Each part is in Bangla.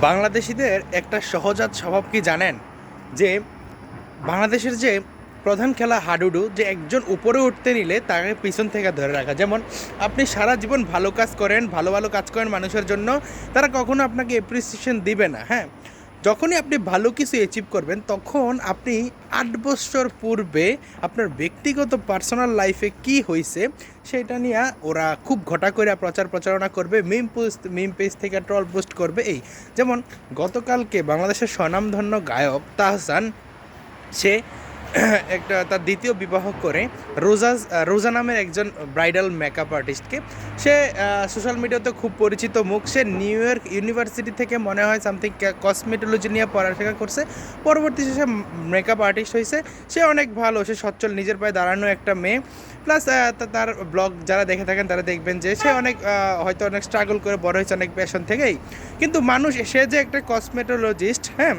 বাংলাদেশিদের একটা সহজাত স্বভাব কি জানেন? যে বাংলাদেশের যে প্রধান খেলা হাডুডু, যে একজন উপরে উঠতে নিলে তাকে পিছন থেকে ধরে রাখা। যেমন আপনি সারা জীবন ভালো কাজ করেন, ভালো ভালো কাজ করেন মানুষের জন্য, তারা কখনো আপনাকে অ্যাপ্রিসিয়েশন দিবে না। হ্যাঁ, যখনই আপনি ভালো কিছু অ্যাচিভ করবেন তখন আপনি 8 বছর পূর্বে আপনার ব্যক্তিগত পার্সোনাল লাইফে কি হয়েছে সেটা নিয়ে ওরা খুব ঘটা করে প্রচারণা করবে, মিম পেজ থেকে ট্রল পোস্ট করবে। এই যেমন গতকালকে বাংলাদেশের স্বনামধন্য গায়ক তাহসান, সে একটা তার দ্বিতীয় বিবাহ করে রোজা নামের একজন ব্রাইডাল মেকআপ আর্টিস্টকে। সে সোশ্যাল মিডিয়াতে খুব পরিচিত মুখ। সে নিউ ইয়র্ক ইউনিভার্সিটি থেকে মনে হয় সামথিং কসমেটোলজি নিয়ে পড়াশোনা করছে। পরবর্তীতে সে মেকআপ আর্টিস্ট হয়েছে। সে অনেক ভালো, সে সচ্ছল, নিজের পায়ে দাঁড়ানো একটা মেয়ে। প্লাস তার ব্লগ যারা দেখে থাকেন তারা দেখবেন যে সে অনেক হয়তো অনেক স্ট্রাগল করে বড় হয়েছে, অনেক প্যাশন থেকেই। কিন্তু মানুষ, সে যে একটা কসমেটোলজিস্ট, হ্যাঁ,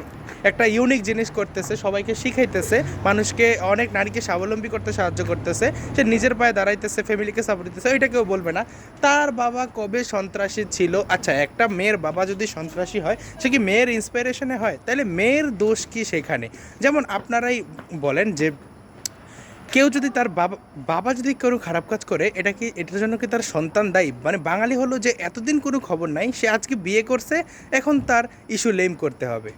একটা ইউনিক জিনিস করতেছে, সবাইকে শিখাইতেছে, মানুষকে, অনেক নারীকে স্বাবলম্বী করতে সাহায্য করতেছে, সে নিজের পায়ে দাঁড়াইতেছে, ফ্যামিলিকে সাপোর্ট দিতেছে, ওইটা কেউ বলবে না। তার বাবা কবে সন্ত্রাসী ছিল? আচ্ছা, একটা মেয়ের বাবা যদি সন্ত্রাসী হয়, সে কি মেয়ের ইন্সপিরেশনে হয়? তাহলে মেয়ের দোষ কি সেখানে? যেমন আপনারাই বলেন যে কেউ যদি তার বাবা বাবা যদি কোনো খারাপ কাজ করে, এটা কি, এটার জন্য কি তার সন্তান দায়ী? মানে বাঙালি হলো যে এতদিন কোনো খবর নাই, সে আজকে বিয়ে করছে, এখন তার ইস্যু লেম করতে হবে।